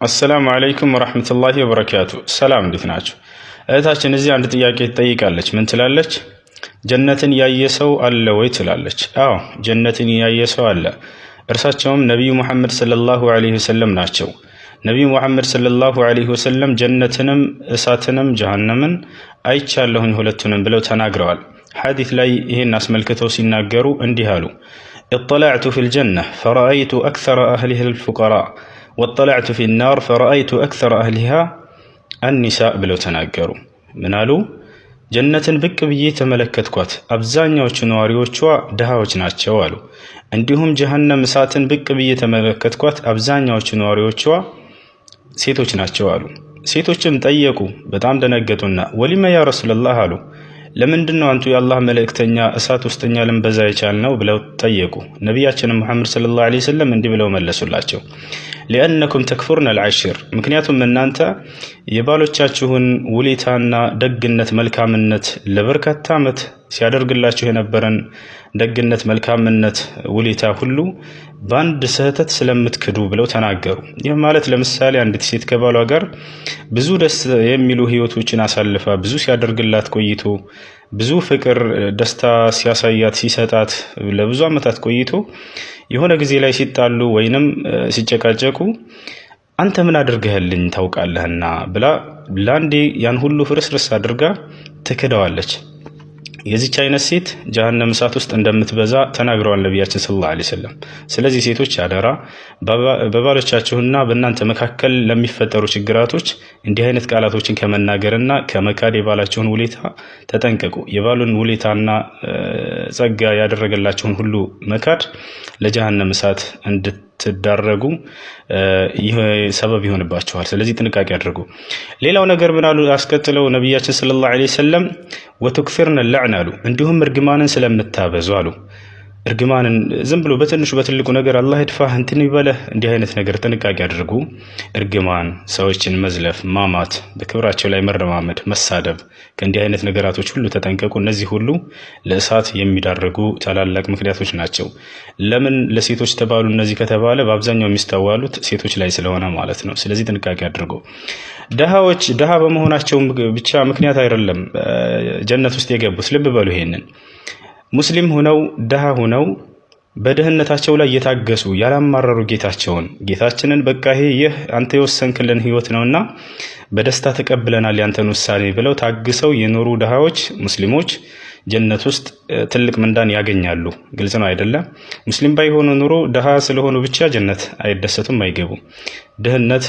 አሰላሙ አለይኩም ወራህመቱላሂ ወበረካቱ። ሰላም እንዴት ናችሁ? እህታችን እዚህ አንድ ጥያቄ ትጠይቃለች። ምን ትላለች? ጀነትን ያየ ሰው አለ ወይ ትላለች። አዎ ጀነትን ያየ ሰው አለ። እርሳቸውም ነቢዩ ሙሐመድ ሰለላሁ ዐለይሂ ወሰለም ናቸው። ነቢዩ ሙሐመድ ሰለላሁ ዐለይሂ ወሰለም ጀነትንም እሳትንም ጀሃነምን አይቻለሁኝ ሁለቱንም ብለው ተናግረዋል። ሐዲስ ላይ ይህን አስመልክተው ሲናገሩ እንዲህ አሉ። اطلعت في الجنة فرأيت أكثر أهلها الفقراء واطلعت في النار فرأيت أكثر أهلها النساء ብለው ተናገሩ። ምን አሉ? ጀነትን ብቅ ብዬ ተመለከትኳት፣ አብዛኛዎቹ ነዋሪዎቿ ድሃዎች ናቸው አሉ። እንዲሁም ጀሃነም እሳትን ብቅ ብዬ ተመለከትኳት፣ አብዛኛዎቹ ነዋሪዎቿ ሴቶች ናቸው አሉ። ሴቶችም ጠየቁ፣ በጣም ደነገጡና ወሊመ ያ ረሱላህ አሉ። ለምንድነው አንቱ የአላህ መልእክተኛ እሳት ውስጥኛ ልንበዛ የቻልነው ብለው ጠየቁ። ነቢያችን ሙሐመድ ሰለላሁ ዐለይሂ ወሰለም እንዲህ ብለው መለሱላቸው። ሊአነኩም ተክፉርነ አልዓሽር፣ ምክንያቱም እናንተ የባሎቻችሁን ውለታና ደግነት መልካምነት ለበርካታ ዓመት ሲያደርግላችሁ የነበረን ደግነት መልካምነት ውለታ ሁሉ በአንድ ስህተት ስለምትክዱ ብለው ተናገሩ። ይህ ማለት ለምሳሌ አንዲት ሴት ከባሏ ጋር ብዙ ደስ የሚሉ ህይወቶችን አሳልፋ ብዙ ሲያደርግላት ቆይቶ ብዙ ፍቅር ደስታ ሲያሳያት ሲሰጣት ለብዙ ዓመታት ቆይቶ የሆነ ጊዜ ላይ ሲጣሉ ወይንም ሲጨቃጨቁ አንተ ምን አድርገህልኝ ታውቃለህና ብላ ላንዴ ያን ሁሉ ፍርስርስ አድርጋ ትክደዋለች። የዚች አይነት ሴት ጀሃነም እሳት ውስጥ እንደምትበዛ ተናግረዋል ነቢያችን ሰለላሁ ዐለይሂ ወሰለም። ስለዚህ ሴቶች አደራ በባሎቻችሁና በእናንተ መካከል ለሚፈጠሩ ችግራቶች እንዲህ አይነት ቃላቶችን ከመናገርና ከመካድ የባላችሁን ውለታ ተጠንቀቁ። የባሉን ውለታና ጸጋ ያደረገላችሁን ሁሉ መካድ ለጀሃነም እሳት እንድትዳረጉ ይህ ሰበብ ይሆንባችኋል። ስለዚህ ጥንቃቄ አድርጉ። ሌላው ነገር ምን አሉ አስከትለው ነቢያችን ሰለላሁ ዐለይሂ ወሰለም ወተክፊርነ ለዕን አሉ። እንዲሁም እርግማንን ስለምታበዙ አሉ። እርግማንን ዝም ብሎ በትንሹ በትልቁ ነገር አላህ ይድፋህ እንትን ይበለህ እንዲህ አይነት ነገር ጥንቃቄ አድርጉ። እርግማን፣ ሰዎችን መዝለፍ፣ ማማት፣ በክብራቸው ላይ መረማመድ፣ መሳደብ ከእንዲህ አይነት ነገራቶች ሁሉ ተጠንቀቁ። እነዚህ ሁሉ ለእሳት የሚዳርጉ ታላላቅ ምክንያቶች ናቸው። ለምን ለሴቶች ተባሉ እነዚህ ከተባለ በአብዛኛው የሚስተዋሉት ሴቶች ላይ ስለሆነ ማለት ነው። ስለዚህ ጥንቃቄ አድርጉ። ድሃዎች ድሃ በመሆናቸው ብቻ ምክንያት አይደለም ጀነት ውስጥ የገቡት። ልብ በሉ ይሄንን ሙስሊም ሆነው ድሃ ሆነው በድህነታቸው ላይ የታገሱ ያላማረሩ ጌታችንን በቃ ይህ አንተ የወሰንክልን ህይወት ነውና በደስታ ተቀብለናል ያንተን ውሳኔ ብለው ታግሰው የኖሩ ድሃዎች ሙስሊሞች ጀነት ውስጥ ትልቅ ምንዳን ያገኛሉ። ግልጽ ነው አይደለም? ሙስሊም ባይሆኑ ኑሮ ድሃ ስለሆኑ ብቻ ጀነት አይደሰቱም፣ አይገቡም። ድህነት